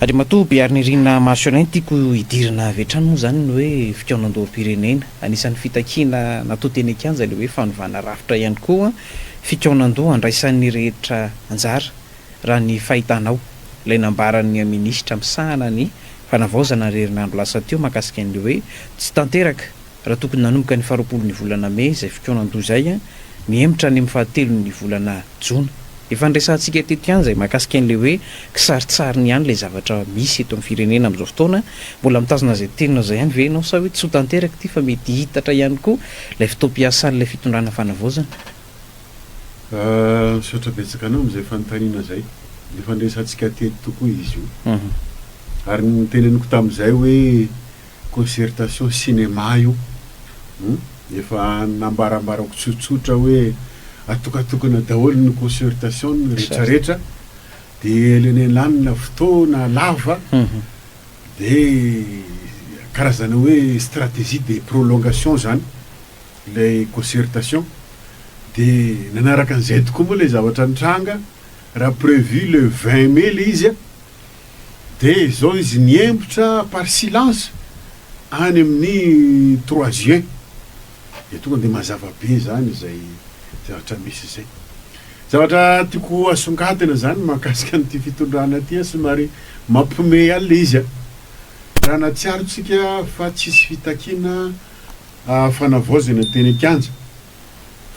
ary matoby ary nirina masoanainy tiako hidirina avy hatrany moa zany ny hoe fikaonandoha-pirenena anisan'ny fitakiana natao teny akanja le hoe fanovana rafitra ihany koa fikaonandoha andraisan'ny rehetra anjara raha ny fahitanao ilay nambaran'ny minisitra misahana ny fanavaozana rerinandro lasa teo mahakasika an'le hoe tsy tanteraka raha tokony nanomboka ny faharoapolo ny volana May izay fikaonandoha zay mihemitra ny fahatelo ny volana Jona. Efa nresantsika teto ihany zay mahakasika an'le hoe kisaritsariny ihany le zavatra misy eto amin'ny firenena amin'izao fotoana, mbola mitazona zay teninao zay ihany ve ianao sa hoe tsy ho tanteraka ty fa mety hitatra ihany koa ilay fotoam-piasan'ilay fitondrana fanavaozana? Misaotra betsaka anao amin'izay fanontaniana zay, le fandresantsika teto tokoa izy io. Ary ny teneniko tamin'izay hoe concertation cinéma io efa nambarambarako tsotsotra hoe atokatokana daholo ny concertation rehetrarehetra dia lenenlanina fotoana lava dia karazana hoe stratégie de prolongation zany ilay concertation dia nanaraka an'izay tokoa moa ilay zavatra nitranga raha prévu le 20 mai le izy dia zao izy niembotra par silence any amin'ny 3 juin dia tonga dia mazava be zany zay zavatra misy izay. Zavatra tiako asongadina zany mahakasika an'ity fitondrana ty somary mampiomehy alina izy raha natsiarotsika fa tsisy fitakiana fanavaozana teny akanja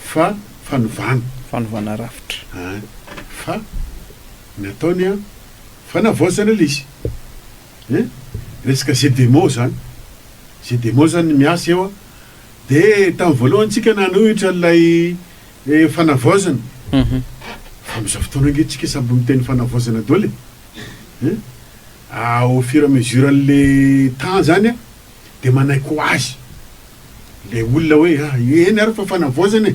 fa fanovana rafitra fa nataony fanavaozana lizy resaka GDMO zany miasa eo dia tamin'ny voalohany tsika nanohitra ilay fanavaozana fa amin'izao fotoana angetrika samby miteny fanavaozana daholo au fur et à mesure an'le temps zany dia manaiky ho azy le olona hoe eny ary fa fanavaozana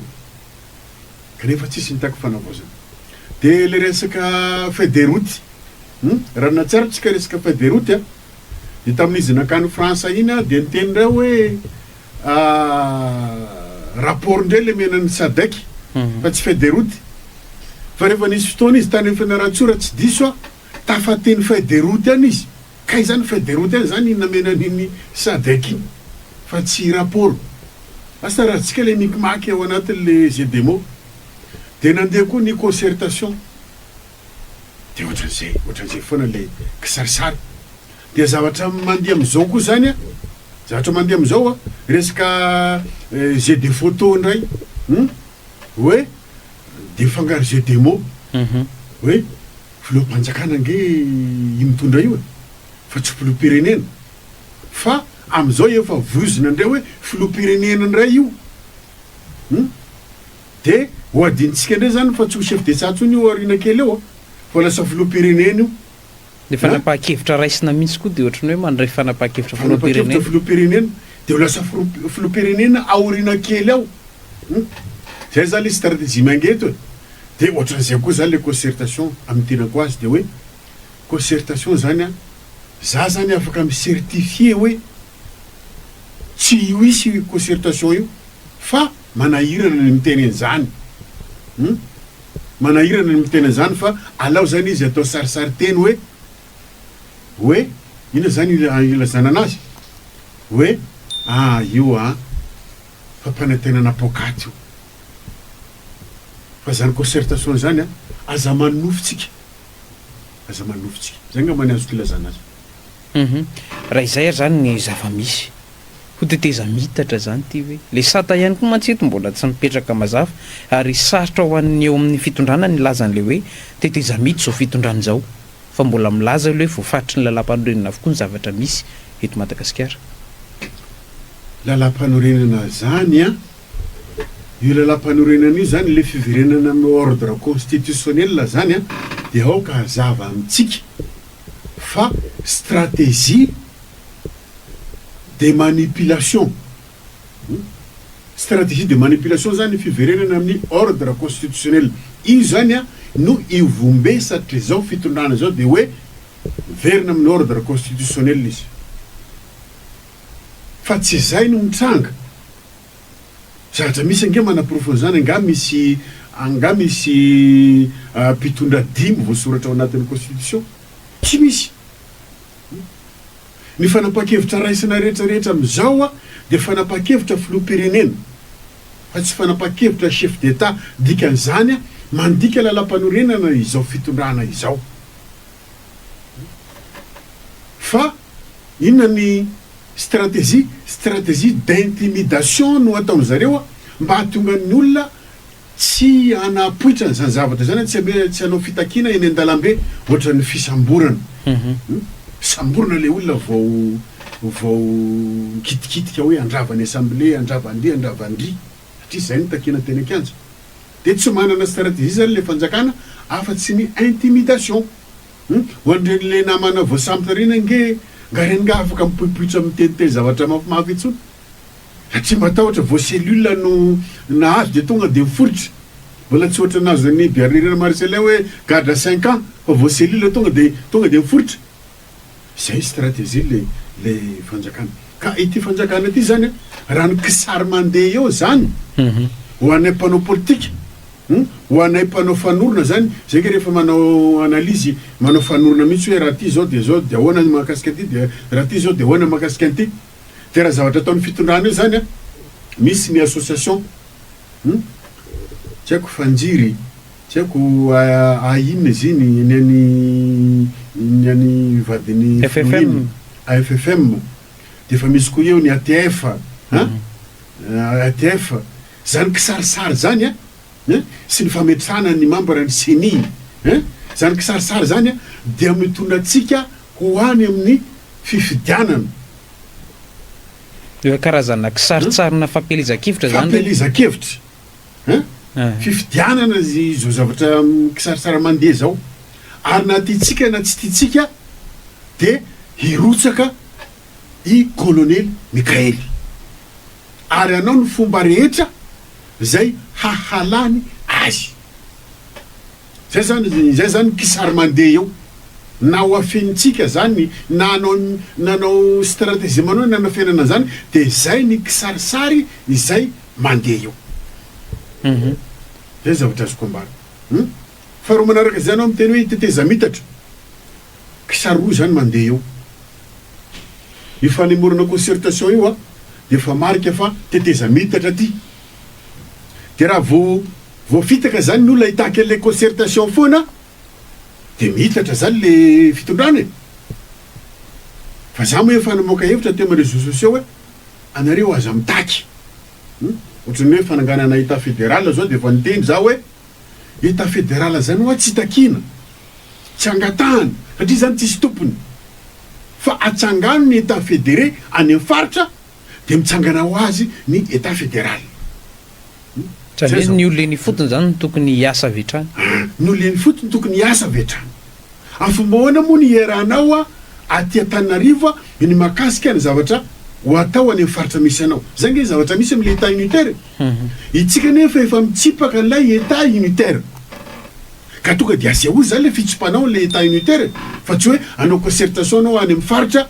kanefa tsisy nitako fanavaozana. Dia le resaka feuille de route raha natsiarotsika resaka feuille de route dia tamin'izy nakany France iny dia niteny reo hoe rapport ndray le menan'ny SADC fa tsy feuille de route fa rehefa nisy fotoana izy tany Fianarantsoa tsy diso tafateny feuille de route any izy kay zany feuille de route any zany namenan'iny SADC iny fa tsy rapport asa raha tsika le mikimaky ao anatin'le GDMO dia nandeha koa ny concertation dia ohatran'izay foana le kisarisary dia zavatra mandeha amin'izao koa zany zavatra mandeha amin'izao resaka jeu de photo ndray hoe dia fangaro GDMO hoe filoham-panjakana ange mitondra io fa tsy filoham-pirenena fa amin'izao efa vozona indray hoe filoham-pirenena ndray io dia hoadintsika indray zany fa tsy ho chef d'État tsony io arina kely eo fa lasa filoham-pirenena io dia fanapahan-kevitra raisina mihitsy koa dia ohatrany hoe mandray fanapahan-kevitra filoham-pirenena dia ho lasa filoham-pirenena aorina kely ao zay zany le stratégie mangeto dia ohatran'izay koa zany le concertation amin'ny tenako azy dia hoe concertation zany za zany afaka micertifie hoe tsy io isy concertation io fa manahirana ny miteny an'izany manahirana ny miteny an'izany fa alao zany izy atao sarisary teny hoe ina zany ilazana anazy hoe io fampanantenana pôkaty io fa zany concertation zany aza manofotsika zay nga many azoko ilazana azy. Raha izay ary zany ny zava-misy ho teteza mitatra zany ty hoe le sata ihany koa mantsito mbola tsy mipetraka mazava ary sarotra ho an'ny eo amin'ny fitondrana ny lazan'le hoe teteza mity zao fitondrana zao fa mbola milaza le hoe voafaritry ny lalam-panorenana avokoa ny zavatra misy eto Madagasikara. Lalam-panorenana zany io lalam-panorenana io zany le fiverenana amin'ny ordre constitutionnel zany dia ao ka hazava amintsika fa stratégie de manipulation zany fiverenana amin'ny ordre constitutionnel io zany no ivombesatra zao fitondrana zao dia hoe verina amin'ny ordre constitutionnel izy fa tsy zay no mitranga zavatra misy ange manaprofony zany anga misy mpitondra dimy voasoratra ao anatin'ny constitution tsy misy ny fanapa-kevitra raisina rehetrarehetra am'izao a de fanapa-kevitra filoha-pirenena fa tsy fanapa-kevitra chef d'état dikan'izany a mandika lalam-panorenana izao fitondrana izao fa inona ny stratégie d'intimidation no ataony zareo a mba hahatonga ny olona tsy anapoitra n'izany zavatra zany tsy hanao fitakina eny an-dalambe ohatra ny fisamborana samborana le olona vao kitikitika hoe andravany assemblée andravandry andravandry satria zay ny takina teny Kianja de tsy manana stratégie zany le fanjakana afa-tsy ny intimidation ho andrele namana voasambotra reny nge ngarenga afaka mipoipoitra miteniteny zavatra mafimafy itsony satria matahotra vao cellule no nahazo de tonga de miforitra mbola tsy ohatra nazo ny Bernard Marcelin hoe garde à 5 ans fa vao cellule tonga de miforitra zay stratégie le fanjakana ka ity fanjakana ity zany raha ny kisary mandeha eo zany ho anay mpanao politika ho anay mpanao fanorona zany zay ke rehefa manao analyse manao fanorona mihitsy hoe raha ty zao de ahoana mahakasika ty de raha ty zao de ahoana mahakasika an'ity de raha zavatra ataon'ny fitondrana io zany a misy ny association tsy haiko fanjiry tsy haiko inona izy iny ny vadiny FFM AFFM de fa misy koa eo ny ATF ATF zany kisarisary zany a sy ny fametrahana ny membre ny CENI zany kisarisary zany a de mitondra atsika ho any amin'ny fifidianana eo karazana kisaritsarina fampelizakevitra zany fampelizakevitra fifidianana zao zavatra kisarisary mandeha zao ary na tiatsika na tsy tiatsika de hirotsaka i colonel Mikaely ary anao ny fomba rehetra zay hahalany azy zay zany kisary mandeha eo na ho afenitsika zany nanao stratégie manao nanao fiainana zany de zay ny kisarisary izay mandeha eo zay zavatra azoko ambara fa ro manaraka zany ao miteny hoe teteza mitatra kisary roa zany mandeha eo ifanemorana concertation io a de fa marika fa teteza mitatra ty de raha vao fitaka zany ny olona hitaka le concertation foana de mitatra zany le fitondrana fa za moa efa namoaka hevitra teo amin'ny réseaux sociaux hoe anareo aza mitaky ohatrany hoe fananganana état fédéral zao de fa niteny za hoe état fédéral zany hoa tsy takina tsy angatahana satria zany tsisy tompony fa atsangano ny état fédéré any amin'ny faritra de mitsangana ho azy ny état fédéral satria ny olony fotony zany tokony hiasa vetrany ny olony fotony tokony hiasa vetrany afombahoana moa ny eranao a aty Antananarivo a ny makasika ny zavatra ho atao any amin'ny faritra misy anao zay nge zavatra misy amin'ny état unitaire itsika nefa efa mitsipaka an'ilay état unitaire ka tonga de asia ozy zany le fitsipanao le état unitaire fa tsy hoe anao concertation anao any amin'ny faritra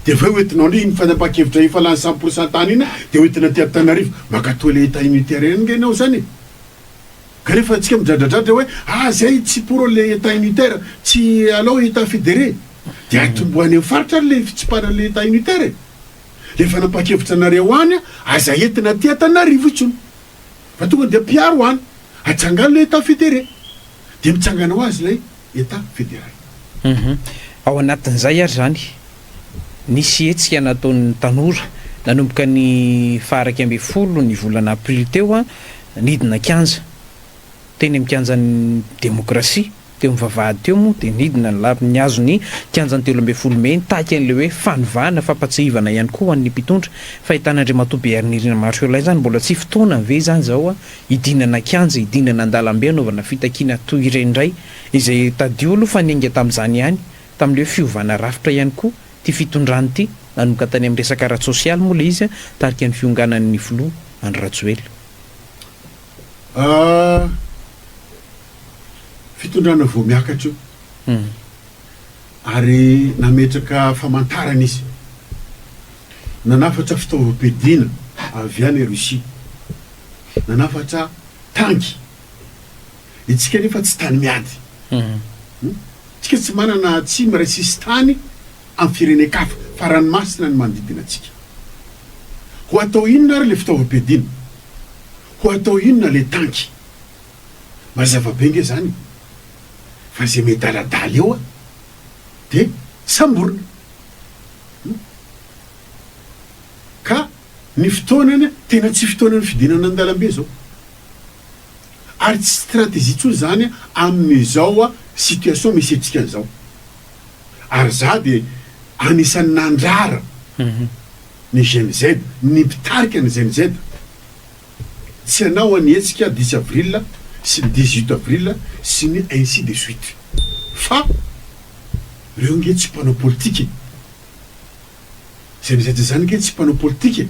de fa hoentinao ndre iny fanapa-kevitra efa lany 100% tany iny de hoentina ty Antananarivo makatoa le état unitaire eny nge anao zany ka rehefa atsika midradradratra hoe zay tsy pour le état unitaire tsy alao état fédéré de atomboany amin'ny faritra le fitsipana le état unitaire le fanapa-kevitra nareo any aza entina ty Antananarivo itsony fa tonga de piaro any atsangano le état fédéré de mitsangana ho azy lay état fédéral ao anatin'izay ary zany nisy hetsika nataon'ny tanora nanomboka ny faharaky amby folo ny volana aprily teo a nidina Kianja teny amin'ny Kianjan'ny démocratie teo mivavahady teo moa de nidina ny azo ny Kianjan'ny telo amby folo May taky an'le hoe fanovana fampatsihivana ihany koa an'ny mpitondra fahitan'Andriamatoa Bernard Marcelin zany mbola tsy fotoana ve zany zao a idinana Kianja idinana an-dalambe anaovana fitakiana toy ireny indray izay tadio aloha fa niainga tamin'izany ihany tam'le fiovana rafitra ihany koa ty fitondrany ty nanomboka tany amin'ny resaka ara sosialy moa le izy a tarika ny fionganan'ny filoha Andry Rajoelina fitondrana vao miakatra io ary nametraka famantarana izy nanafatra fitaovam-piadina avy any Russie nanafatra tanky itsika nefa tsy tany miady tsika tsy manana tsy miraisisy tany amin'ny firenen-kafa fa ranomasina ny manodidina atsika. Ho atao inona ary le fitaovam-piadiana? Ho atao inona le tanky? Mazava be nge zany fa zay mety aladala eo de samborina. Ka ny fotoanany tena tsy fotoanany fidinana an-dalambe zao, ary tsy stratégie tsony zany amin'izao situation misy antsika an'izao. Ary za de anisan'ny nandrara ny GNZ, ny mpitarika ny GNZ. Tsy anao anietsika 10 avril sy ny 18 avril sy ny ainsi de suite. Fa reo nge tsy mpanao politika. GNZ zany nge tsy mpanao politika.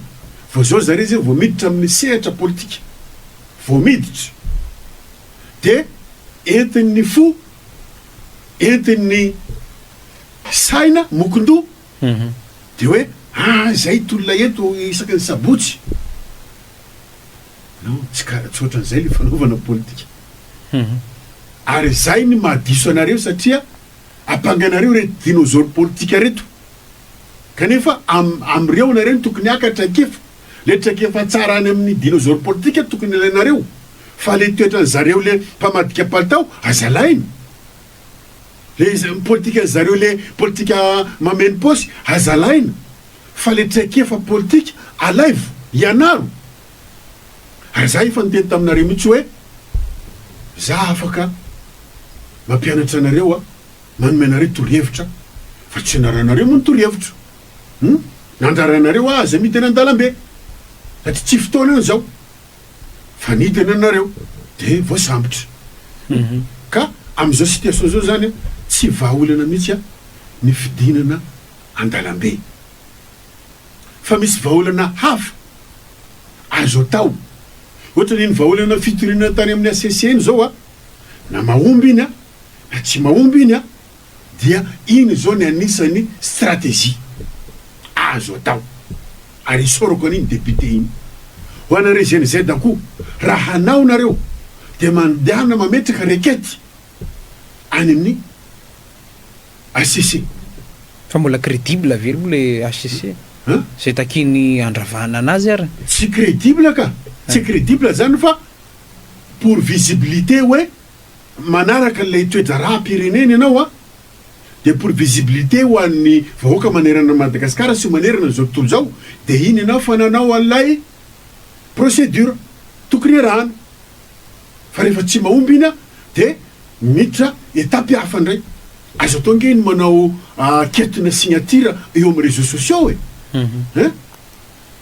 Vao zao zareo zay vao miditra amin'ny sehatra politika, vao miditra de entin'ny fo, entin'ny saina mokondoha de hoe zay tolona eto isaky ny sabotsy. No tsy karaha tsoatran'izay le fanaovana politika. Ary zay ny mahadiso anareo satria ampanganareo reto dinosaure politika reto. Kanefa amreo nareo tokony akatra kefa. Le trakefa tsara any amin'ny dinosaure politika tokony ilainareo. Fa le toetrany zareo le mpamadika palitao azalainy. Le politika zareo le politika mameno posy azalaina. Fa le traikefa politika alaivo ianaro. Ary za efa niteny taminareo mihitsy hoe za afaka mampianatra anareo manome anareo torohevitra fa tsy anaranareo moa ny torohevitra. Nandaranareo aza midina an-dalambe satria tsy fotoana zao fa nidina anareo de voasambotra. Ka am'izao situation zao zany tsy vahaolana mihitsy ny fidinana an-dalambe, fa misy vahaolana hafa azo atao. Ohatra ny vahaolana fitorinana tany amin'ny ACCN zao na mahomby iny na tsy mahomby iny dia iny zao ny anisany stratégie azo atao. Ary isorako an'iny député iny ho anareo GNZ koa, raha hanao nareo de mandehana mametraka rekety any amin'ny ACC. Fa mbola crédible velo le ACC zay takiny andravana anazy ary tsy crédible ka, tsy crédible zany fa pour visibilité hoe manaraka le toetra raha-pirenena ianao de pour visibilité ho an'ny vahoaka manerana Madagasikara sy manerana zao tontolo zao, de iny ianao fa nanao an'ilay procédure tokony arahana. Fa rehefa tsy mahomby iny de miditra étape hafa ndray. Azo atao nge iny manao ketina signature eo amin'ny réseaux sociaux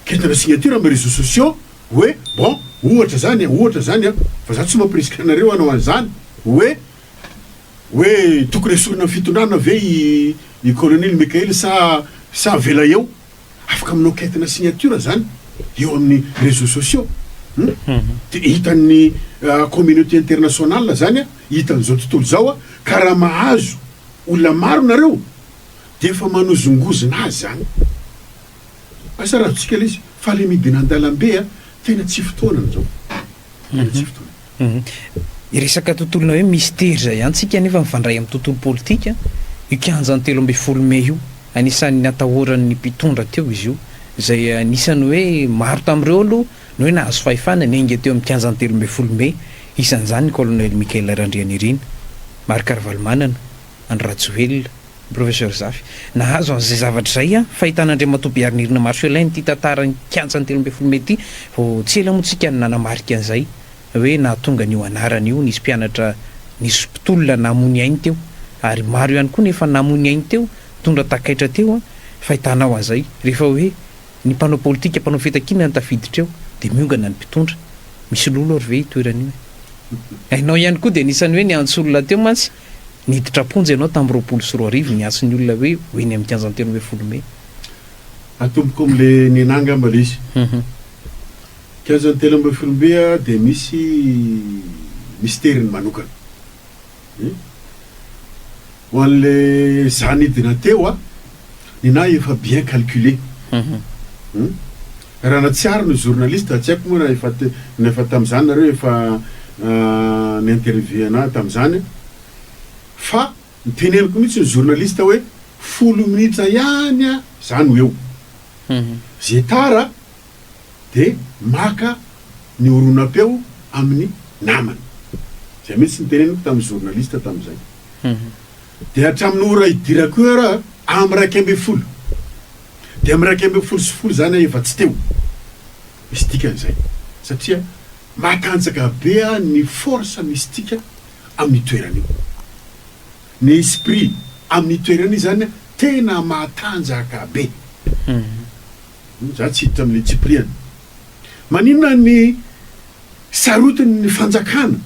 ketina signature amin'ny réseaux sociaux hoe bon ohatra zany fa za tsy mampirisika anareo anao an'izany hoe tokony esorina fitondrana ve i colonel Mikael sa avela eo. Afaka aminao ketina signature zany eo amin'ny réseaux sociaux. De hitan'ny communauté internationale zany hitan'izao tontolo zao ka raha mahazo olona maro nareo de efa manozongozina azy zany. Asa raha tsika le izy fa le midina an-dalambe tena tsy fotoanany zao. Tena tsy fotoana. Iresaka tontolona hoe mystère zay antsika nefa mifandray amin'ny tontolo politika. Io kianja ny 13 Mey io anisan'ny atahoran'ny mpitondra teo izy io, zay anisany hoe maro tamin'ireo aloha no hoe nahazo fahefana nenga teo amin'ny kianja ny 13 Mey. Isan'izany ny colonel Mikael Randrianirina, Marc Ravalomanana, Andry Rajoelina, professeur Zafy. Nahazo an'izay zavatra zay fahitan'Andriamatoa Bearnirina Marcelin ty tantarany kianja ny 13 Mey ty, vao tsy ela moa tsika nanamarika an'izay hoe nahatonga n'io anarany io nisy mpianatra nisy mpitolona namony ainy teo, ary maro ihany koa nefa namony ainy teo tondra takaitra teo fahitanao an'izay rehefa hoe ny mpanao politika mpanao fitakina ny tafiditra eo de miongana ny mpitondra. Misy lolo ary ve toeran'io ainao ihany koa de anisan'ny hoe niantso olona teo mantsy niditra ponjy ianao tamin'ny 24 niantso ny olona hoe hoeny amin'ny 15 telo 10 Mey. Atomboko am'le ninanga mbala izy 15 telo 10 Mey de misy mystère-ny manokana ho an'le zanidina teo ninahy efa bien calculé. Raha na tsy ary ny journaliste tsy haiko moa efa tam'izany nareo efa ni-interview ana tam'izany fa niteneniko mihitsy ny journaliste hoe 10 minitra ihany zany ho eo zay tara de maka ny oronam-peo amin'ny namany zay mihitsy nyteneniko tamin'ny journaliste tamin'izay de hatramin'ny ora idirako eo raha amy raiky amby folo de amy raiky amby folo sy folo zany efa tsy teo mistikan'izay satria matanjaka bea ny force mystika amin'ny toerana io ny esprit amin'ny toerana io zany tena matanjaka be za tsy hiditra amin'le tsipriany maninona ny sarotiny ny fanjakana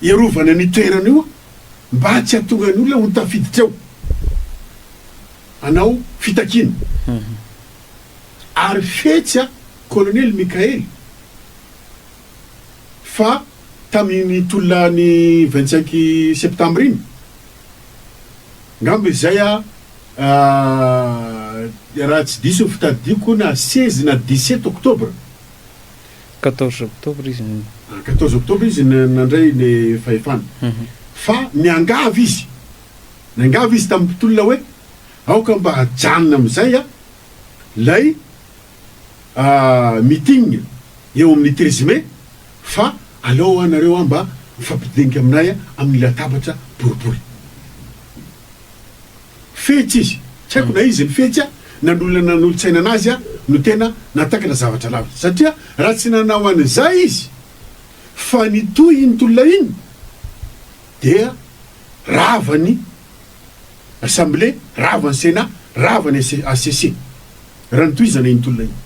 iarovana ny toerana io mba tsy hatonga ny olona ho tafiditra eo anao fitakina ary fetsy colonel Mikael fa tamin'ny tolany 25 septembre iny ngambo izay raha tsy diso fitadiko na 16 na 17 octobre 14 octobre izy 14 octobre izy nandray ny fahefana fa niangavy izy tamin'ny mpitolona hoe aoka mba hajanona am'izay lay meeting eo amin'ny 13 mai fa aleo anareo mba mifampidinika aminay amin'ny latabatra boribory fetsy izy tsy haiko na izy ny fetsy nan'olona nan'olo-tsaina anazy no tena natakana zavatra lavitra satria raha tsy nanao an'izay izy fa nitoy iny tolona iny dia ravany assemblée ravany sénat ravany ACC raha nitohizana iny tolona iny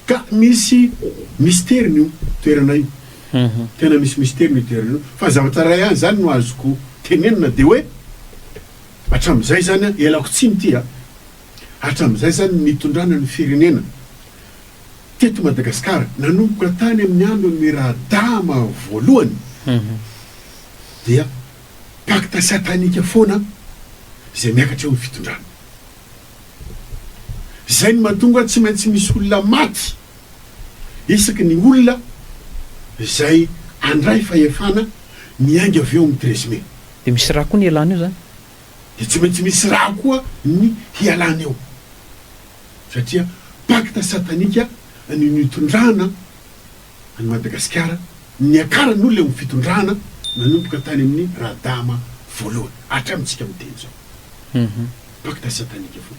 ka misy mystère io toerana io tena misy mystère io toerana io fa zavatra ray any zany no azoko tenenina de hoe hatram'izay zany elako tsiny ty hatram'izay zany nitondrana ny firenena teto Madagasikara nanomboka tany amin'ny andron'ny Radama voalohany dia pacte satanika foana zay miakatra eo ny fitondrana zay ny mahatonga tsy maintsy misy olona maty isaky ny olona zay andray fahefana miainga avy eo amin'ny 13 mai de misy raha koa ny ialana io zany de tsy maintsy misy raha koa ny hialana eo satria pacte satanika ny nitondrana any Madagasikara ny akarany olona eo amin'ny fitondrana nanomboka tany amin'ny Radama voalohany hatramitsika miteny zao pacte satanika fo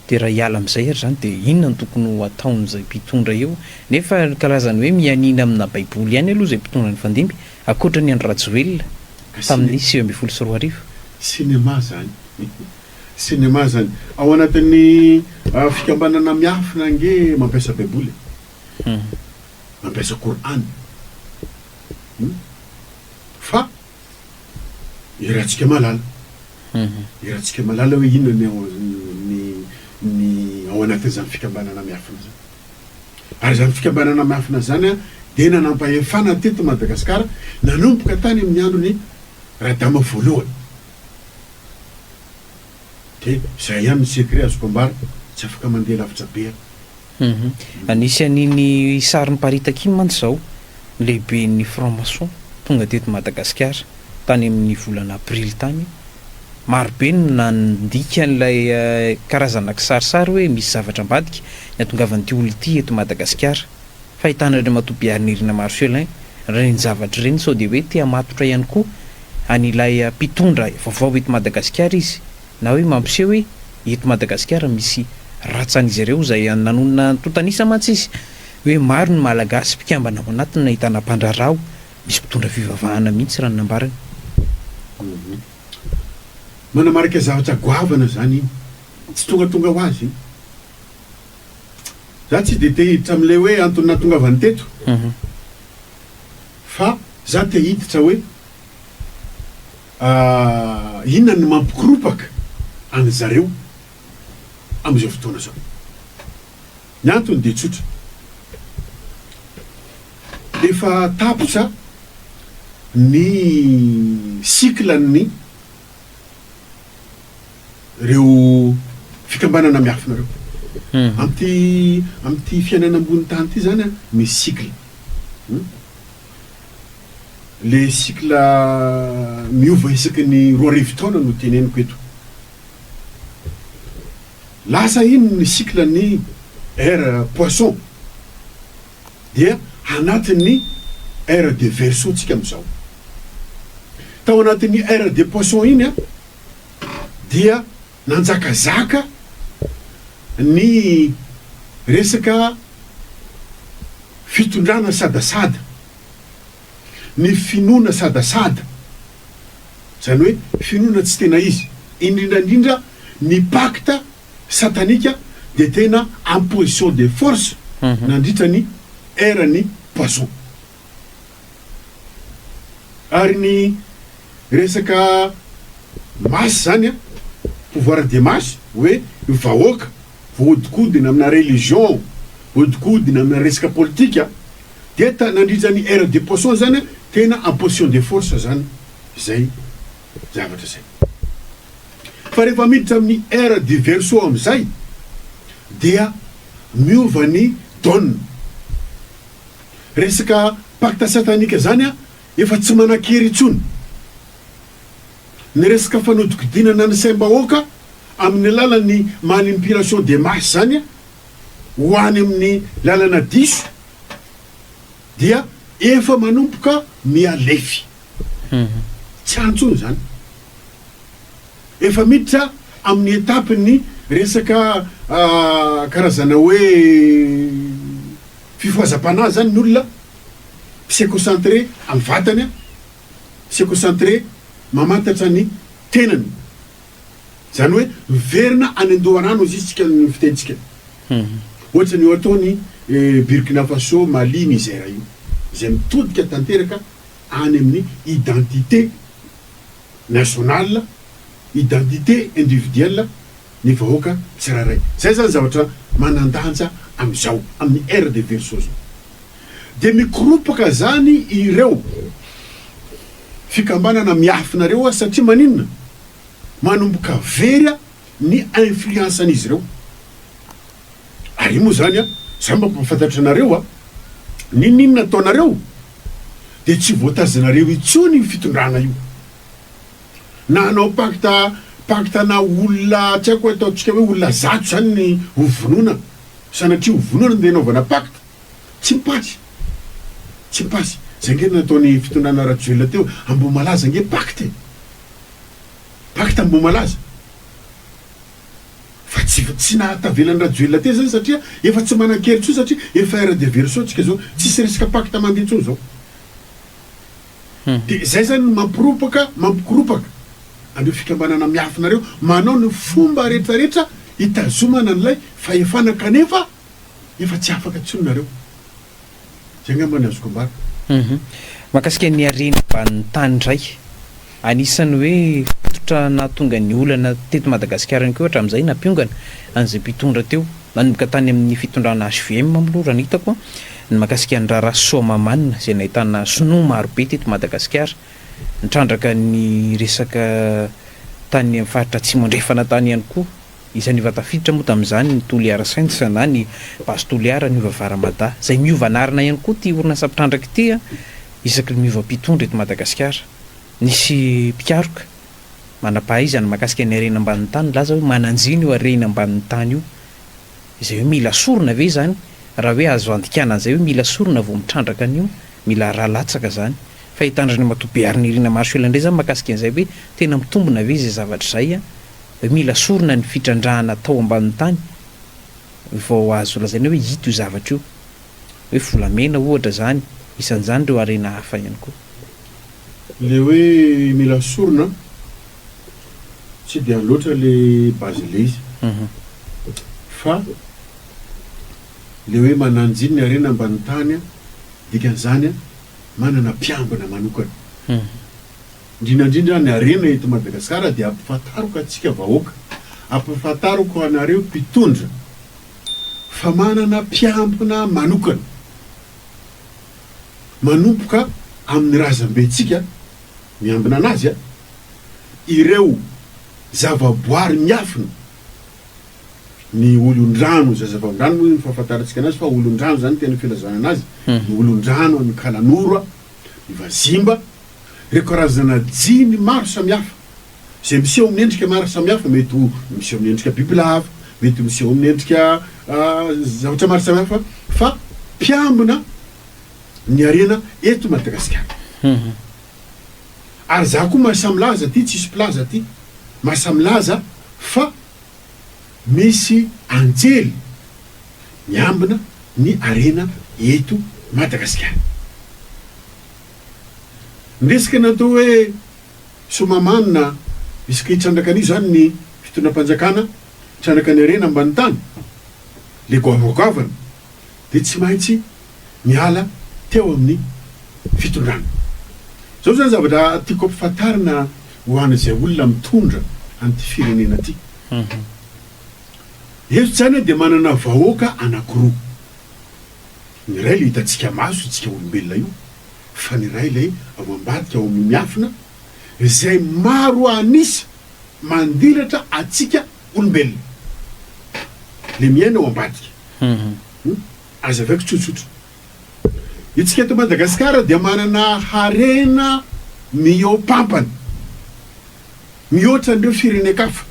de raha hiala am'izay ary zany de inona ny tokony ho ataon'izay mpitondra eo nefa karazany hoe mianina amina baiboly ihany aloha zay mpitondra ny fandimby akoatra ny Andro Rajoelina tamin'ny 2014 cinéma zany cinéma zany ao anatin'ny fikambanana miafina nge mampiasa baiboly mampiasa Coran fa irahantsika malala hoe inona ny ao anatin'izany fikambanana miafina zany ary zany fikambanana miafina zany de nanampahefana teto Madagasikara nanomboka tany amin'ny androny Radama voalohany de zay ihany ny secret azoko ambara tsy afaka mandeha lavitra be anisan'iny sarin'ny paritaka iny mantsy zao lehibe ny franc-maçon tonga teto Madagasikara tany amin'ny volana aprily tany marobe no nandika an'ilay karazana kisarisary hoe misy zavatra ambadika ny atongavan'ity olo ity eto Madagasikara fahitana ireo matoby arnirina Marcelin reny zavatra reny sao de hoe te hamatotra ihany koa an'ilay mpitondra vaovao eto Madagasikara izy na hoe mampiseho hoe eto Madagasikara misy ratsan'izy ireo zay nanonona totanisa mantsy izy hoe maro ny malagasy mpikambana ao anatiny nahitana mpandrarao misy mpitondra fivavahana mihitsy raha nambarany manamarika zavatra goavana zany iny tsy tongatonga ho azy za tsy de te hiditra am'le hoe antony nahatongavany teto fa za te hiditra hoe inona ny mampikiropaka any zareo am'izao fotoana zao ny antony de tsotra efa tapotra ny cyclan'ny reo fikambanana miafina reo amty fiainana ambony tany ty zany misy cycle le cycle miova isaky ny roa arivo taona no teneniko eto lasa iny ny cycle ny ère poisson dia anatin'ny ère de verseau tsika am'izao tao anatin'ny ère de poisson iny a dia nanjakazaka ny resaka fitondrana sadasada ny finoana sadasada zany hoe finoana tsy tena izy indrindrandrindra ny pacte satanika de tena en position de force nandritra ny ère ny poisson ary ny resaka masy zany a pouvoir de masy hoe vahoaka vohodikodina amina religion vohodikodina amina resaka politika de nandritra ny ère de poisson zany a tena en position de force zany zay zavatra zay fa rehefa miditra amin'ny ère du verseau am'izay dia miova ny donne resaka pacte satanika zany a efa tsy manan-kery intsony ny resaka fanodikodinana ny saim-bahoaka amin'ny lalany manipulation de masse zany a ho any amin'ny lalana diso dia efa manomboka mialefy tsy antsony zany efa miditra amin'ny étape ny resaka karazana hoe fifoazam-panahy zany ny olona psychocentré amy vatany a psychocentré mamantatra ny tenany zany hoe miverina any andohanano izy tsika ny fitentsika ohatra ny ataony Burkina Faso Mali Niger io zay mitodika tanteraka any amin'ny identité nationale identité individuelle ny vahoaka tsirairay zay zany zavatra manandanja am'izao amin'ny ère de verseau zao de mikropaka zany ireo fikambanana miafinareo a satria maninona manomboka verya ny influence an'izy ireo ary moa zany a za mba mpafantatry anareo a ninina ataonareo de tsy voatazanareo itsony ny fitondrana io na anao pacte na olona tsy haiko ataotsika hoe olona zato zany ny hovonona sanatria hovonona de naovana pacte tsy mipasy tsy mipasy zay nge nataony fitondrana rajoela teo Ambomalaza nge pacte Ambomalaza fa tsy nahatavelany rajoela te zany satria efa tsy manan-kery tsony satria efa ère de verseau tsika zao tsisy resaka pacte mandeha tsony zao de zay zany mampikoropaka andreo fikambanana miafinareo manao ny fomba rehetrarehetra hitazomana an'ilay fahefana kanefa efa tsy afaka tsony nareo zay ngamba ny azoko ambara makasika ny arena mban'ny tany ndray anisany hoe fototra nahatonga ny olana teto Madagasikara ny koa ohatra am'izay nampiongana an'izay mpitondra teo nanomboka tany amin'ny fitondrana HVM mamolora ny hitako ny makasika ny Rara Somamanina zay nahitana sinoa marobe teto Madagasikara nitrandraka ny resaka tany amin'ny faritra atsimo andrefana tany ihany koa isan'ny vatafiditra moa tamin'izany ny Toliara Sainte na ny Basy Toliara ny Varamada zay miova anarana ihany koa ty orinasa mpitrandraka ity a isaky miova mpitondra eto Madagasikara nisy mpikaroka manam-pahaizana makasika ny harena ambanin'ny tany laza hoe mananjiny io harena ambanin'ny tany io izay hoe mila sorona ve zany raha hoe azo andikana an'izay hoe mila sorona vao mitrandraka an'io mila rahalatsaka zany fa hitandrany matobeary ny irina masoela indray zany makasika an'izay hoe tena mitombona ve zay zavatra zay a hoe mila sorona ny fitrandrahana tao ambanin'ny tany vao azo lazaina hoe hito io zavatra io hoe volamena ohatra zany isan'izany reo harena hafa ihany koa le hoe mila sorona tsy de loatra le base le izy fa le hoe mananjiny ny harena ambanin'ny tany a dikan'izany a manana mpiambina manokana indrindrandrindra ny harena eto Madagasikara de ampifantaroko atsika vahoaka ampifantaroko anareo mpitondra fa manana mpiambina manokana manomboka amin'ny razambentsika miambina anazy a ireo zavaboary miafina ny olondrano za zava-ndrano moa ny fahafantarantsika anazy fa olondrano zany tena filazana anazy ny olondrano ny kalanoro ny vazimba reo karazana jiny maro samihafa zay miseho amin'ny endrika maro samihafa mety miseho amin'ny endrika bibilava mety miseho amin'ny endrika zavatra maro samihafa fa mpiambina ny arena eto Madagasikara. Ary za koa mahasamilaza ty tsisy plaza ty mahasamilaza fa misy anjely miambina ny arena eto Madagasikara. Ndresika natao hoe somamanina isaka hitrandraka an'io zany ny fitondram-panjakana hitrandraka ny arena ambany tany le goavagavana de tsy maintsy miala teo amin'ny fitondrana. Zao zany zavatra tiako ampifantarina ho an'izay olona mitondra an'ity firenena ty. Eto zany de manana vahoaka anankiroa. Ny ray le hitantsika maso itsika olombelona io, fa ny ray lay ao ambadika ao amin'ny miafina izay maro anisa mandilatra atsika olombelona le miaina ao ambadika. Aza vaiko tsotsotra. Itsika eto Madagasikara dia manana harena miopampana mihoatra an'ireo firenekafa.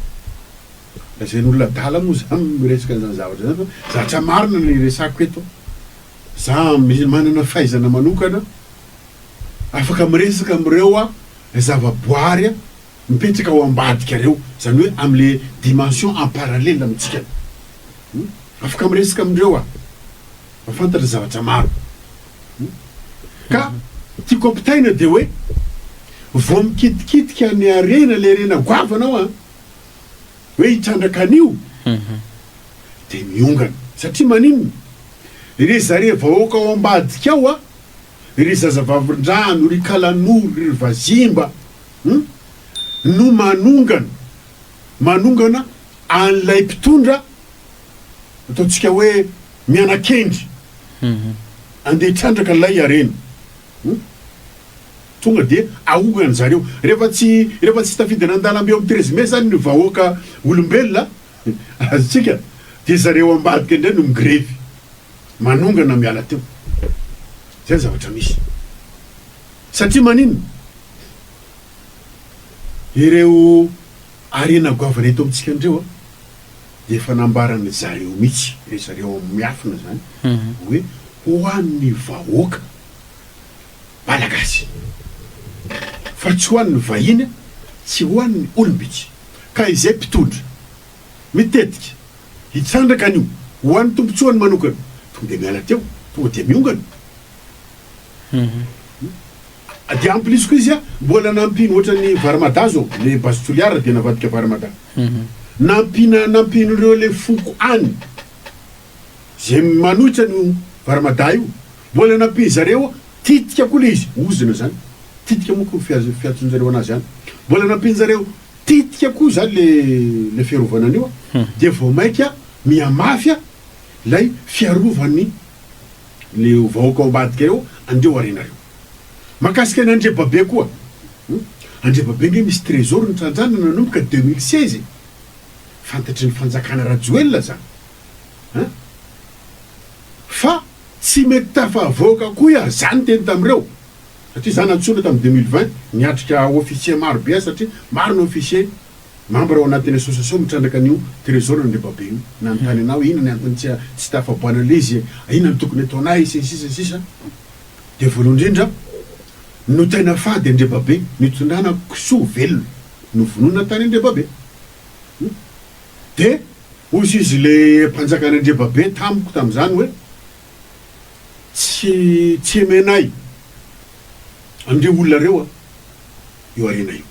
Zay n'olona dala moa zany miresaka an'izany zavatra zany fa zavatra marina le resako eto. Za manana fahaizana manokana afaka miresaka amin'ireo zavaboary mipetraka ao ambadika reo, zany hoe am'le dimension en parallèle amintsika. Afaka miresaka amin'ireo mafantatra zavatra maro. Ka tiako ampitaina de hoe vao mikitikitika ny arena le arena goavanao hoe hitrandraka an'io de miongana satria maninona ire zare vahoaka ao ambadika ao ire zazavavin-drano, ry kalanoro, ry vazimba no manongana an'ilay mpitondra ataontsika hoe mianakendry andeha hitrandraka an'ilay arena. Tonga de ahogana zareo rehefa tsy tafidina an-dalambe amin'ny 13 mai zany ny vahoaka olombelona azitsika de zareo ambadika indray no migrevy manongana miala teo. Zay zavatra misy satria maninona ireo arena goavana eto amintsika andreo de efa nambarany zareo mihitsy re zareo miafina zany hoe ho an'ny vahoaka malagasy fa tsy ho an'ny vahiny, tsy ho an'ny olombitsy. Ka izay mpitondra mitetika hitrandraka an'io ho an'ny tombotsoany manokana tonga de miala teo, tonga de miongana. De amplis koa izy mbola nampino ohatra ny varamada zao le basitoliara de navadika varamada nampino ireo le foko any zay manohitra ny varamada io mbola nampino zareo titika koa le izy ozina zany titika moa koa fiatonjareo anazy zany mbola nampino zareo titika koa zany le fiarovana an'io de vao maika miamafia lay fiarovany le vahoaka ao ambadika reo andeo arenareo. Makasika ny Andriababe koa Andriababe nge misy trésor ny trandrana nanomboka 2016 fantatry ny fanjakana Rajoelina zany fa tsy mety tafavoaka koa zany teny tamin'ireo satria zany antsoina tamin'ny 2020 niatrika officier maro be satria maro ny officier membre ao anatin'ny association mitrandraka an'io trésor Andriababe io nanontany anao ina ny antony tsy tafaboana le izy ina ny tokony ataonay sisa de voalohany indrindra no tena fady Andriababe nitondrana kisoa velona no vonona tany Andriababe de ozy izy le mpanjakany Andriababe tamiko tam'izany hoe tsy emenay andreo olona reo io arena io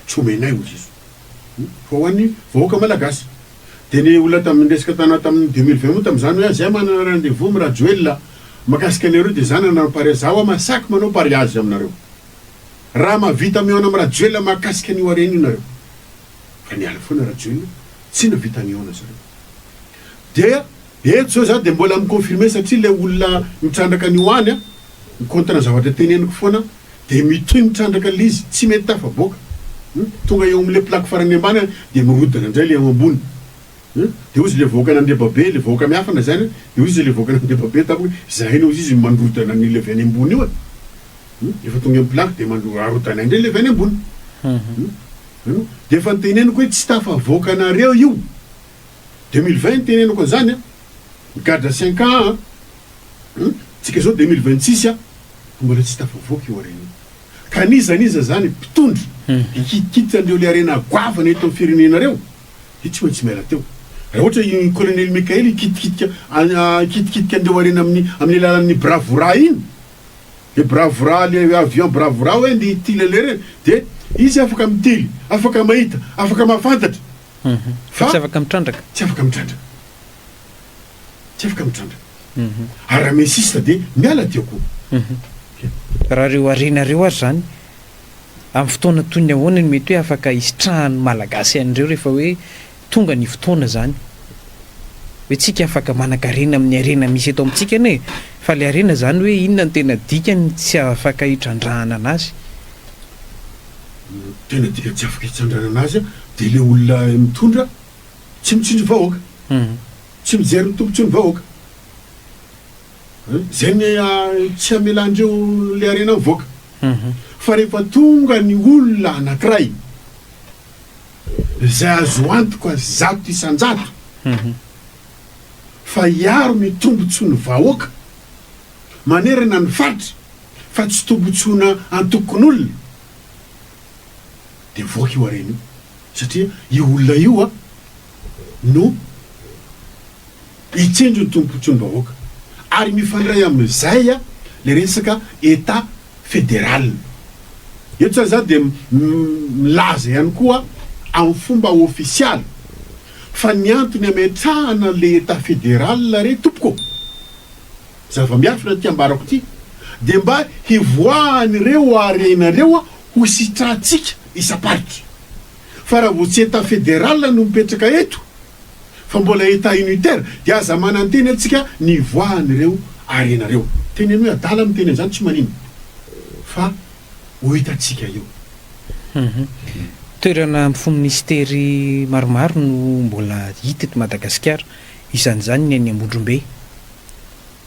tsy omenay ozy izy fa ho an'ny vahoaka malagasy. De ny olona tamin'ny resaka tana tamin'ny 2020 moa tam'izany hoe zay manana rendez-vous Rajoelina makasika anareo de zany anao pare zaho masaky manao pariage aminareo raha mavita miona amin'ny Rajoelina makasika an'io arena io nareo fa niala foana Rajoelina tsy navita miona zareo de eto zao za de mbola miconfirme satria le olona mitrandraka an'io any mikontra zavatra teneniko foana de mitoy mitrandraka le izy tsy mety tafaboaka tonga eo am'le plaque farany ambany de mirodana indray le ambony de ozy le vahoaka n'Andriababe le vahoaka miafana zany de ozy le vahoaka n'Andriababe tapo zahina ozy izy mandrodana ny levany ambony io efa tonga amin'ny plaque de arotana indray levany ambony de efa niteneniko hoe tsy tafavoaka anareo io 2020 tenenako an'izany a migadra 5 ans tsika zao 2026 a mbola tsy tafavoaka io arena ka nizaniza zany mpitondry ikitikity andreo le arena goavana eto amin'ny firenenareo i tsy maintsy miala teo raha ohatra i colonel Mikaely ikitikitika andreo arena amin'ny alalan'ny bravura iny le bravura le avion bravura hoe ndi tily le reny de izy afaka mitily afaka mahita afaka mahafantatra fa tsy afaka mitrandraka tsy afaka mitrandraka ary raha mesista de miala teo koa raha reo arena reo azy zany amin'ny fotoana toy ny ahoana ny mety hoe afaka isitrahany malagasy an'ireo rehefa hoe tonga ny fotoana zany hoe tsika afaka manan-karena amin'ny arena misy eto amintsika ane fa le arena zany hoe inona ny tena dikany tsy afaka hitrandrahana anazy tena dika tsy afaka hitrandrahana anazy a de le olona mitondra tsy mitsindry vahoaka tsy mijery mitombotsy ny vahoaka zay ny tsy amelandreo le arena mivoaka fa rehefa tonga ny olona anankiray zay azo antoko zato isan-jato fa iaro mitombotsony vahoaka manerana ny faritra fa tsy tombotsona antokon'olona de voaka io arena io satria io olona io a no itsendro ny tombotsony vahoaka ary mifandray amin'izay a le resaka état fédéral eto zany za de milaza ihany koa amin'ny fomba ofisialy fa ny antony ametrahana le état fédéral re tompoko zava-miafina ty ambarako ty de mba hivoahan'ireo arenareo a ho sitrahatsika isaparitra fa raha vo tsy état fédéral no mipetraka eto fa mbola état unitaire de aza mananteny atsika ny voahan'ireo arenareo teny hoe adala amin'ny teny zany tsy manino fa ho hitatsika io toerana mifo ministery maromaro no mbola hita eto Madagasikara isan'izany ny any Ambondrombe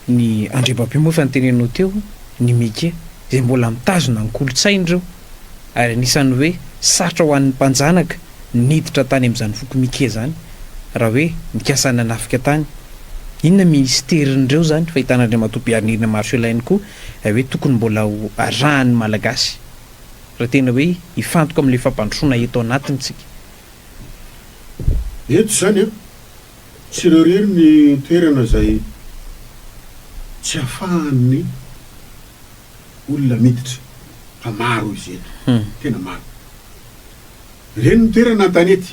ny Andriambabe moa fa nytenenao teo ny Mike zay mbola mitazona ny kolotsainy reo ary anisan'ny hoe satra ho an'ny mpanjanaka niditra tany amin'izany foko Mike zany raha hoe mikasana an'Afrika tany inona ministerin'ireo zany fa hitana Andriamatoa Marshal ihany koa hoe tokony mbola ho arahan'ny malagasy raha tena hoe ifantoka amin'le fampandrosoana eto anatiny tsika eto zany a tsy rerery ny toerana zay tsy ahafahan'ny olona miditra fa maro izy eto tena maro reny ny toerana an-tanety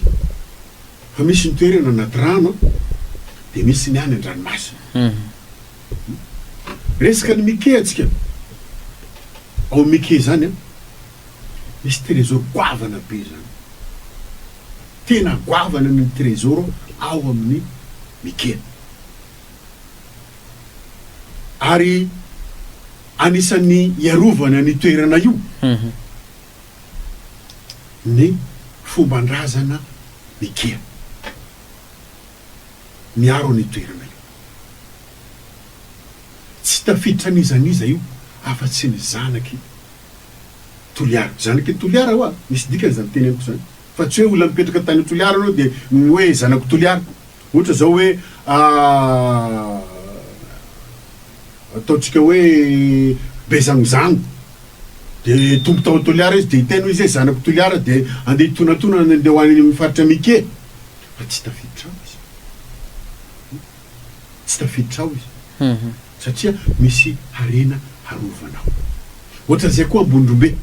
fa misy ny toerana anaty rano de misy ny any an-dranomasina resaka ny Mike atsika ao Mike zany a misy trésor goavana be zany tena goavana ny trésor ao amin'ny Mike ary anisan'ny iarovana ny toerana io ny fombandrazana Mike miaro ny toerana io tsy tafiditra an'izaniza io afa-tsy ny zanaky Toliara zanaky Toliara hoa misy dikany zany teneniko zany fa tsy hoe olona mipetraka tany Toliara anao de hoe zanako Toliara ohatra zao hoe ataotsika hoe Bezangozango de tombo tao Toliara izy de hiteny hoe zay zanako Toliara de andeha hitonatona andeha hoany amin'ny faritra Mike fa tsy tafiditra ao izy tsy tafiditra ao izy satria misy arena harovanao ohatra zay koa Ambondrombe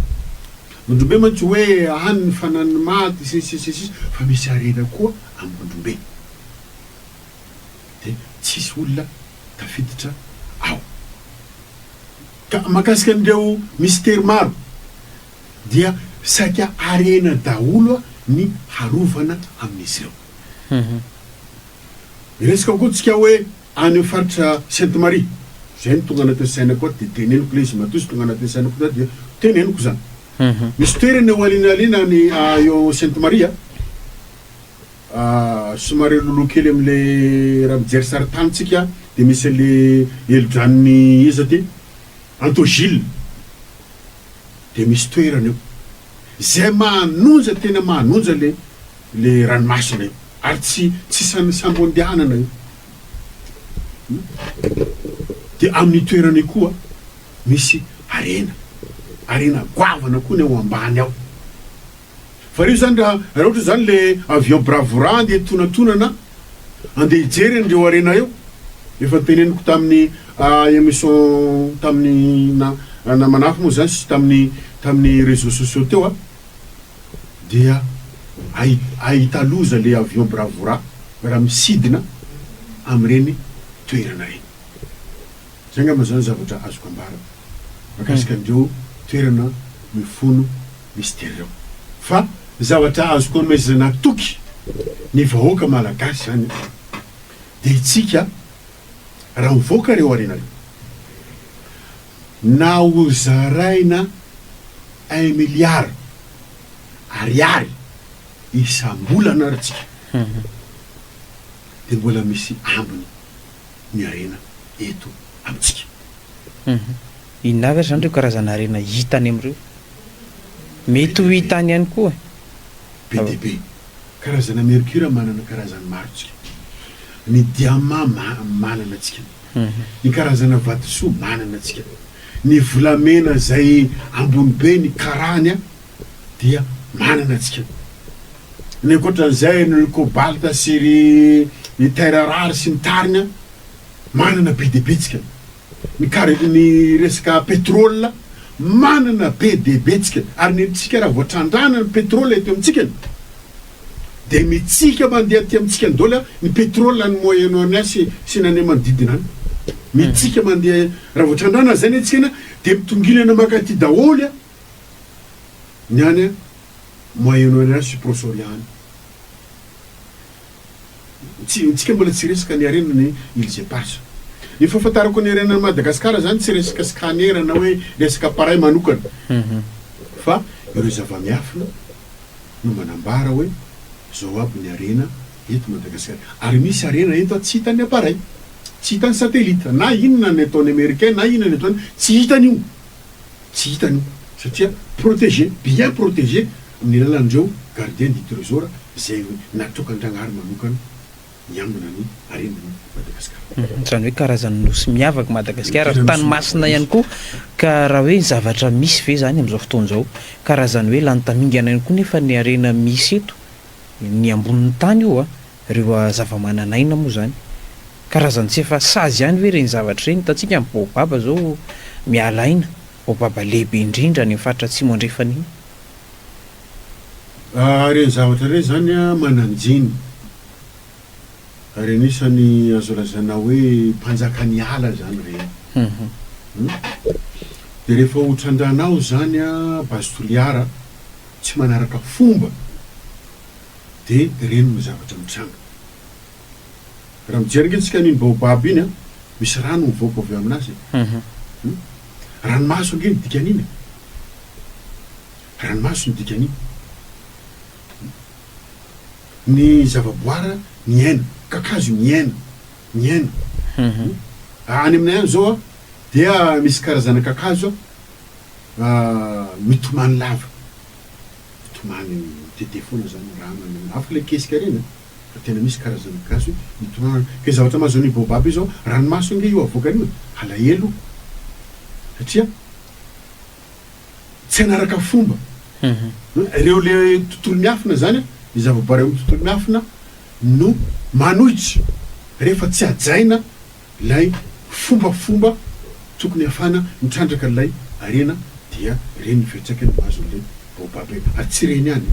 mantsy hoe any ny fanany maty sisisisisy fa misy arena koa Ambondrombe de tsisy olona tafiditra ao ka makasika an'ireo mystère maro dia saika arena daholo ny harovana amin'izy ireo resaka koa tsika hoe any faritra Sainte Marie zay ny tonga anatin'ny sainako de teneniko le izy matoy tonga anatin'ny sainako de teneniko zany misy toerana eo alinalina ny eo Sainte Marie somary lolo kely am'le raha mijery saritany tsika de misy le elodranony iza ty Antogile de misy toerana eo zay mahanonja tena mahanonja le ranomasina io ary tsy sambo andehanana io. De amin'ny toerana koa misy arena goavana koa ny ao ambany ao. Fa io zany raha ohatra zany le avion Bravura andeha tonatonana andeha hijery andreo arena eo, efa teneniko tamin'ny émission tamin'ny na manafo moa zany sy tamin'ny réseaux sociaux teo dia ahita loza le avion Bravura raha misidina am'ireny toerana reny. Zay ngamba zany zavatra azoko ambara makasika andreo toerana mifono mystère reo. Fa zavatra azoko omezana toky ny vahoaka malagasy zany de itsika raha mivoaka reo arena reo na ho zaraina 1 milliard ariary isam-bolana ary tsika de mbola misy ambiny ny arena eto amitsika. Inona avy zany reo karazana arena hitany am'ireo? Mety ho hitany ihany koa PDB karazana mercure manana karazany maro tsika, ny diamant manana tsika, ny karazana vatosoa manana tsika, ny volamena zay ambony be ny karany dia manana tsika, ny ankoatran'izay ny cobalt sy ny terre rare sy ny tarina manana PDB tsika, ny resaka pétrole manana PDB tsika, ary ny tsika raha voatrandrana ny pétrole eto amitsika de mitsika mandeha ty amitsika ndola ny pétrole ny Moyen-Orient sy nany manodidina any mitsika mandeha raha voatrandrana zany atsika de mitongilana makaty daholy ny any Moyen-Orient sy Proche-Orient. Tsika mbola tsy resaka ny arena ny Îles Éparses. Ny fahafantarako ny arena Madagasikara zany tsy resaka scanner na hoe resaka appareil manokana fa ireo zava-miafina no manambara hoe zao aby ny arena eto Madagasikara. Ary misy arena eto tsy hitan'ny appareil, tsy hitan'ny satellite na inona ny ataony américain na inona ny ataony, tsy hitan'io satria protégé, bien protégé amin'ny alalandreo gardien du trésor zay natokan-dragnahary manokana iambina ny arenany Madagasikara. Zany hoe karazany nosy miavaka Madagasikara ary tany masina ihany koa, ka raha hoe zavatra misy ve zany am'izao fotoan'izao karazany hoe lanontamingana ihany koa nefa ny arena misy eto ny ambonin'ny tany io reo zava-mananaina moa zany karazany tsy efa sazy ihany hoe reny zavatra reny. Hitantsika amin'ny baobaba zao mialaina, baobaba lehibe indrindra ny faritra atsimo andrefana. Reny zavatra reny zany mananjiny ary anisany azo lazana hoe mpanjakany ala zany reny. De rehefa hotrandrahnao zany base toliara tsy manaraka fomba de reny no zavatra mitranga. Raha mijery ngentsika niny baobaba iny misy rano mivoaka avy aminazy, ranomaso ange ny dikan'iny, ranomaso ny dikan'iny, ny zavaboara miaina, kakazo miaina any aminay any zao dia misy karazana kakazo mitomany lava, mitomany tete foana zany rano afaka le kesika reny fa tena misy karazana kakazo mitomany. Ke zavatra mahazo ny baobaba io zao ranomaso nge io avoakan'io alahelo satria tsy anaraka fomba. Reo le tontolo miafina zany ny zavaboary amin'ny tontolo miafina no manohitsy rehefa tsy ajaina lay fombafomba tokony afana mitrandraka lay arena dia reny fetsaka ny mahazo le baobaba ary tsy reny any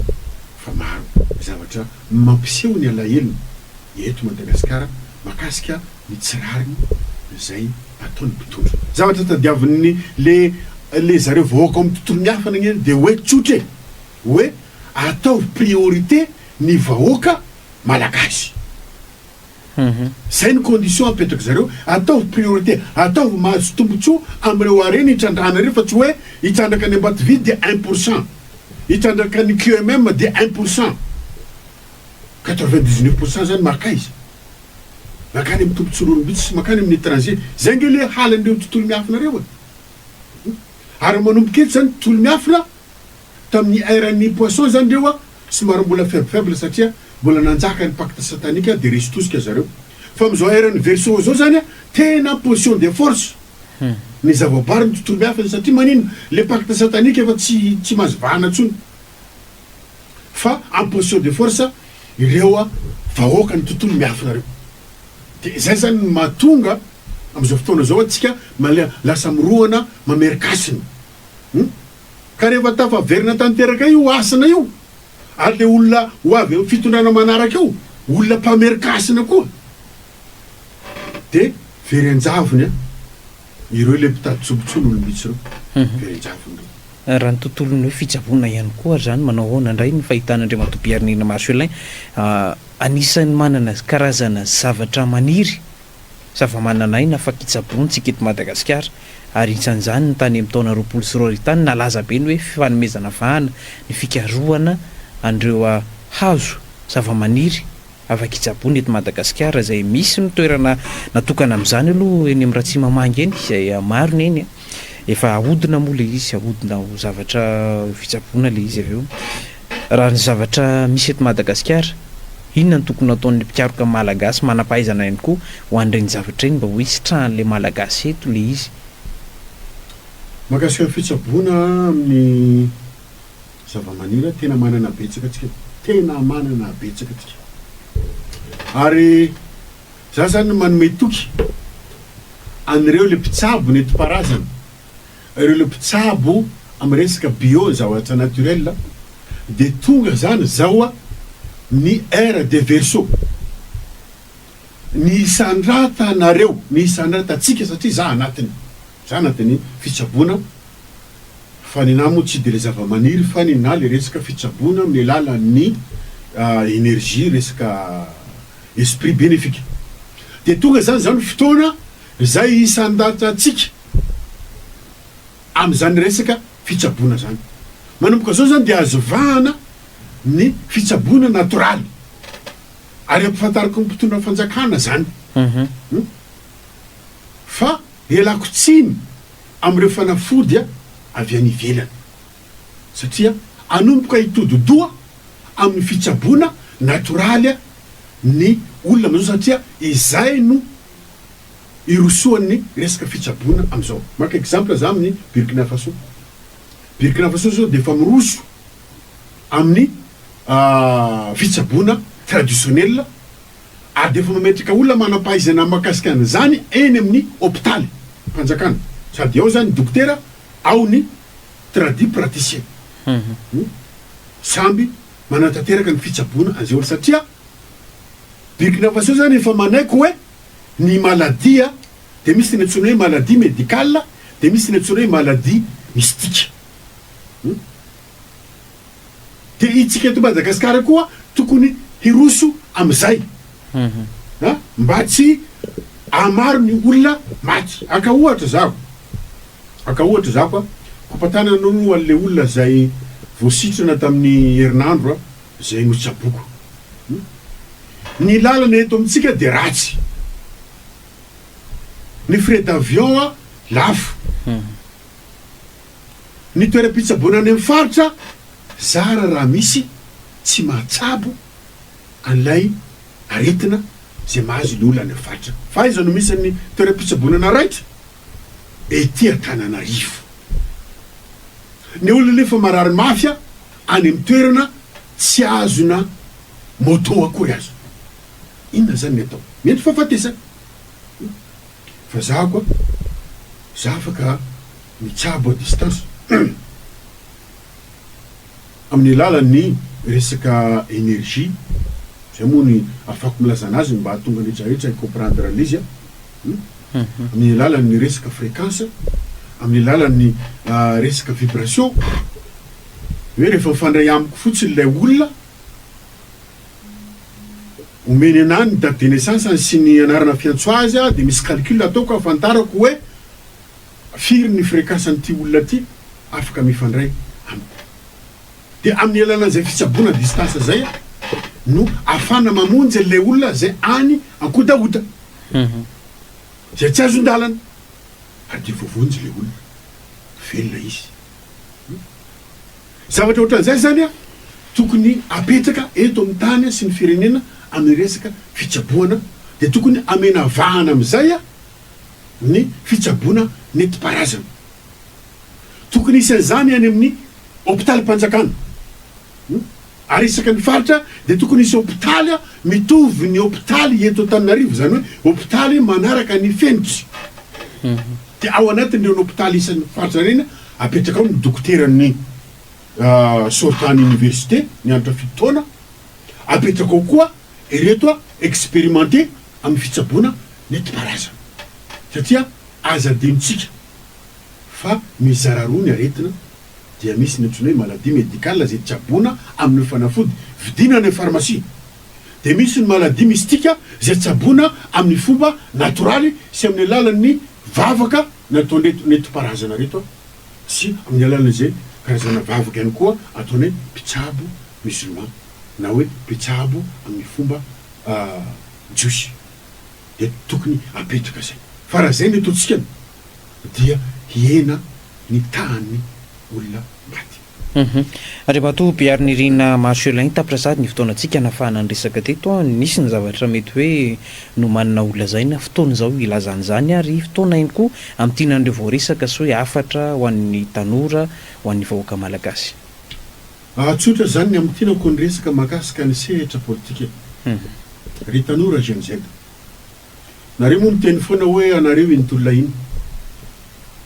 fa maro zavatra mampiseho ny alahelo eto Madagasikara makasika ny tsirariny zay ataony mpitondro. Zavatra tadiavin'ny le zareo vahoaka amin'ny tontolo miafina gneny de hoe tsotra hoe atao priorité ny vahoaka malagasy. Zay ny condition apetraka zareo, atao priorité, atao mahazo tombotsoa am'ireo arena hitrandrahana reo fa tsy hoe hitrandraka ny Ambatovy de 1%, hitrandraka ny QMM de 1%, 99% zany makaizy makany amin'ny tombontsolorobitsy sy makany amin'ny étranger. Zay nge le halan'ireo tontolo miafina reo ary manomboka eto zany tontolo miafina tamin'ny eran'ny poisson zany reo somary mbola faible satria mbola nanjaka ny pacte satanika de resy tosika zareo fa am'izao eran'ny verso zao zany a tena position de force ny zavaboary ny tontolo mihafa satria manino le pacte satanika efa tsy mahazo vahana ntsony fa en position de force ireo a vahoaka ny tontolo mihafa nareo de zay zany mahatonga am'izao fotoana zao atsika lasa miroana mamerikasina ka rehefa tafaverina tanteraka io asina io ary le olona ho avy eo fitondrana manaraka eo olona mpamerikasina koa de verenjavony a ireo le mpitady tsobontsony olo mihitsy reo verenjavony reo raha ny tontolony hoe fitsaboana ihany koa zany manao ahoana indray ny fahitan'Andriamatobiarinina Marcelin anisan'ny manana karazana zavatra maniry zava-mananaina afaky itsaboantsika eto Madagasikara ary isan'izany ny tany amin'ny taona 20 tany nalaza be ny hoe fifanomezana vahana ny fikarohana andreo hazo zava-maniry afaka itsaboana eto Madagasikara zay misy ny toerana natokana amin'izany aloha eny amin'ny Ratsimamangy eny izay marony eny efa ahodina moa le izy ahodina ho zavatra fitsaboana le izy avy eo raha ny zavatra misy eto Madagasikara inona ny tokony ataon'ny mpikaroka malagasy manampahaizana ihany koa ho an'ireny zavatra eny mba ho hisitrahan'le malagasy eto le izy mahakasika fitsaboana amin'ny zava-maniry tena manana betsaka atsika tena manana betsaka atsika ary za zany manome toky an'ireo le mpitsabo ny enti-parazana ireo le mpitsabo amin'ny resaka bio zavatra naturel de tonga zany zao a ny aire de verso ny isandratanareo ny isandratatsika satria za anatin'ny fitsaboana fa nina moa tsy de le zava-maniry fa nina le resaka fitsaboana amin'ny alalan'ny énergie resaka esprit bénéfique de tonga zany fotoana zay isandratatsika am'izany resaka fitsaboana zany manomboka zao zany de azo vahana ny fitsaboana natoraly ary ampifantariko ny mpitondra fanjakana zany fa elako tsiny am'ireo fanafody a avy any ivelany satria anomboka hitododoa amin'ny fitsaboana natoraly a ny olona am'izao satria izay no irosoan'ny resaka fitsaboana am'izao maka exemple za amin'ny Burkina Faso zao de fa miroso amin'ny fitsaboana traditionnel ary de fa mametraka olona manampahaizana mahakasika an'izany eny amin'ny hôpitaly mpanjakana sady ao zany dokotera ao ny tradi praticien samby manatanteraka ny fitsaboana an'izay olo satria Burkina Faso zany efa manaiko hoe ny maladia de misy ny antsoina hoe maladie médicale de misy ny antsoina hoe maladie mystique de itsika eto Madagasikara koa tokony hiroso am'izay mba tsy amaro ny olona maty aka ohatra zako kompatananao an'le olona zay voasitrana tamin'ny herinandro zay notsaboko ny lalana eto amitsika de ratsy ny frais d'avion lafo ny toeram-pitsaboana any amin'ny faritra zara raha misy tsy mahatsabo an'lay aretina zay mahazo le olona any amin'ny faritra fa iza no misy ny toeram-pitsaboana raitra ety Antananarivo ny olona nefa marary mafia any amin'ny toerana tsy azona moto akory azo inona zany ny atao mety fahafatesana fa za koa za afaka mitsabo à distance amin'ny alalan'ny resaka énergie zay moa ny afako milazana azy mba hahatonga ny rehetrarehetra comprendre l'izy amin'ny alalan'ny resaka fréquence amin'ny alalan'ny resaka vibration hoe rehefa mifandray amiko fotsiny lay olona omeny anany ny date de naissance sy ny anarana fiantso azy de misy calcul ataoko ahafantarako hoe firy ny fréquence an'ity olona ty afaka mifandray amiko de amin'ny alalan'izay fitsaboana distance zay no afana mamonjy le olona zay any ankodaota zay tsy azon-dalana ary de vovonjy le olona velona izy zavatra ohatran'izay zany tokony apetraka eto amin'ny tany sy ny firenena amin'ny resaka fitsaboana de tokony amena vahana amin'izay a ny fitsaboana nentim-paharazana tokony isan'izany any amin'ny hôpitaly mpanjakana ary isaka ny faritra de tokony isy hôpitaly a mitovy ny hôpitaly eto Antananarivo zany hoe hôpitaly manaraka ny fenitry de ao anatin'ireo hôpitaly isan'ny faritra reny apetraka ao ny dokotera-ny sortant ny université ny andra fitoana apetraka ao koa ireto a expérimenté amin'ny fitsaboana nentim-paharazana satria aza adinontsika fa mizara roa ny aretina dia misy ny antsoina hoe maladie médicale zay tsaboana amin'ny fanafody vidina any pharmacie de misy ny maladie mystika zay tsaboana amin'ny fomba natoraly sy amin'ny alalan'ny vavaka natao nentim-paharazana reto sy amin'ny alalan'izay karazana vavaka ihany koa ataony hoe mpitsabo musulman na hoe mpitsabo amin'ny fomba jiosy de tokony apetraka zay fa raha zay ny ataontsika dia hiena ny tany olona maty Andriamato Bearinirina Marcelin taprasady ny fotoanantsika nafahana ny resaka teto nisy ny zavatra mety hoe no manana olona zay na fotoana zao ilazany zany ary fotoana ihany koa am'tinan'ireo vao resaka sy hoe afatra ho an'ny tanora ho an'ny vahoaka malagasy tsotra zany ny am'tinako ny resaka mahakasika ny sehatra politika ry tanora jeune z nareo moa miteny foana hoe anareo initolona iny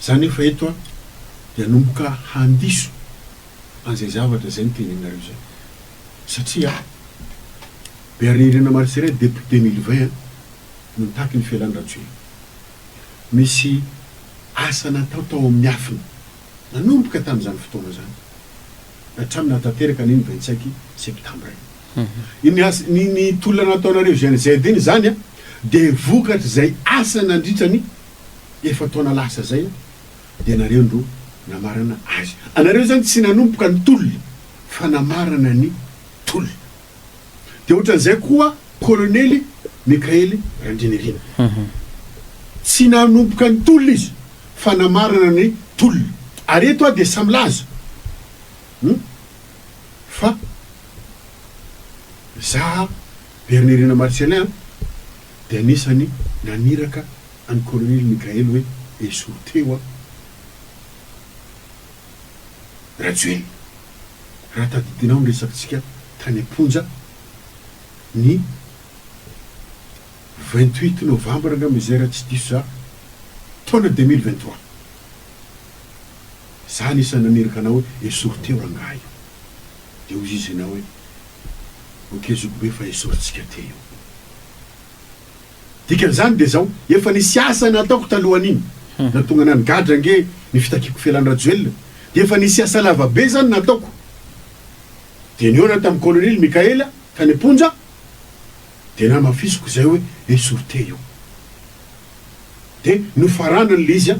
zany efa eto a de anomboka handiso an'izay zavatra zay nytenenareo zay satria Bearinirina Marcelin depuis 2020 no nitaky ny fialan-dratsoe misy asa natao tao amin'ny afina nanomboka tamin'izany fotoana zany hatramin'ny hatateraka ny 25 septembre ny tolona nataonareo jeune z iny zany a de vokatra zay asa nandritrany efa taona lasa zay de nareo ndro namarana azy anareo zany tsy nanomboka ny tolona fa namarana ny tolona de ohatran'izay koa colonely Mikaely Randrinirina tsy nanomboka ny tolona izy fa namarana ny tolona ary eto a de samylaza fa za Bearinirina Marcelin de anisany naniraka any colonely Mikaely hoe esoroteo a Radjoely raha tadidinao ny resakitsika tany amponja ny 28 novembre nga mizay raha tsy diso za taona 2023 za nisany naniraka anao hoe esoroteo rangahy de ozy izy anao hoe okezoko be fa esoritsika te io dikan'izany de zao efa nisy asa nataoko talohan'iny na tonga nany gadra nge ny fitakiko fialan-Radjoely de efa nisy asa lavabe zany nataoko de niona tamin'ny colonely Mikaely tany amponja de namafisiko zay hoe esorte io de nofaranany l'izy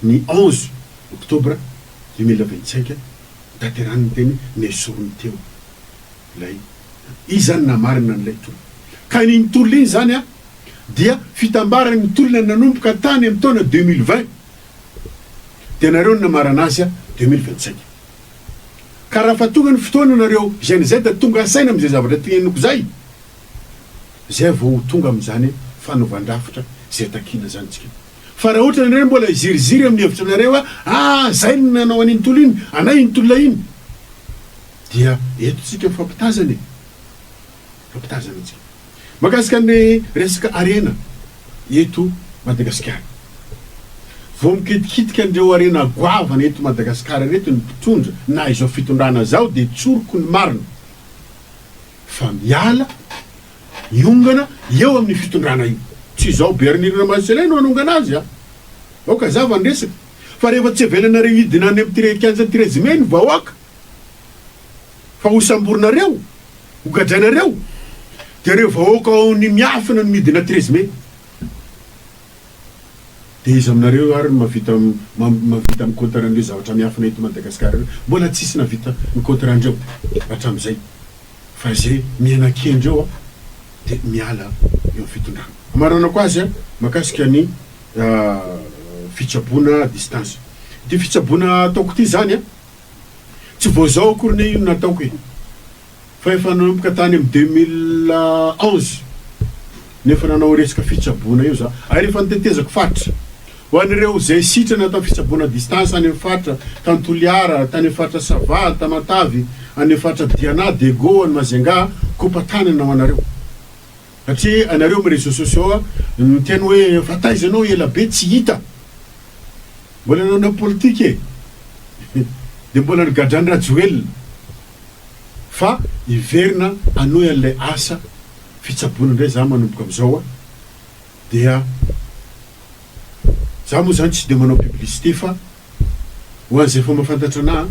ny 11 octobre 2025 daterany teny nesorony teo lay izy zany namarina n'lay tolona ka niny tolona iny zany a dia fitambarany ny tolona nanomboka tany amin'ny taona 2020 de nareo namarana azy a 2025 ka raha fa tonga ny fotoana nareo jeune z tonga asaina am'izay zavatra teneniko zay vao tonga am'izany fanaovan-drafitra zay takina zany tsika fa raha ohatra nareo mbola ziriziry amin'ny hevitra nareo a zay ny nanao an'iny tolona iny anay iny tolona iny dia eto tsika fampitazany fampitazany tsika makasika ny resaka arena eto Madagasikara vao mikitikitika andreo arena goavana eto Madagasikara reto ny mpitondra na izao fitondrana zao de tsoroko ny marina fa miala iongana eo amin'ny fitondrana io tsy zao Bearinirina Marcelin no anongana azy aoka zava ny resaka fa rehefa tsy avelanareo idina any amin'ny tirekianja tirezime ny vahoaka fa hosamborinareo hogadrainareo de reo vahoaka ao ny miafina ny midina tirezime de izy aminareo ary mavita mikotarandreo zavatra miafina eto Madagasikara mbola tsisy navita mikotarandreo hatram'izay fa zay mianakendreo de miala eo fitondrana amarana ko azy makasika ny fitsaboana distance de fitsaboana ataoko ty zany tsy vao zao akory ne ino nataoko e fa efa nanomboka tany amin'ny 2011 nefa nanao resaka fitsaboana io za ary efa nitetezako faritra ho an'ireo zay sitrana atao fitsaboana distance any amin'ny faritra tany Toliara, tany amin'ny faritra Sava, Tamatavy, any amin'ny faritra Diana, Dego, any Mazenga, kopatany anao anareo satria anareo amin'ny réseaux sociaux ny teny hoe fataizanao ela be tsy hita mbola nanao politika de mbola nigadrany Rajoelina fa iverina anoy an'ilay asa fitsaboana indray za manomboka am'izao dia za moa zany tsy de manao publicité fa ho an'izay fa mahafantatra anahy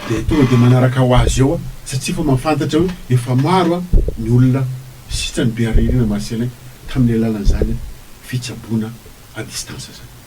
de tonga de manaraka ho azy eo satria fa mahafantatra hoe efa maro ny olona sitrany be aririna Marcelin tamin'ny alalan'izany fitsaboana à distance zany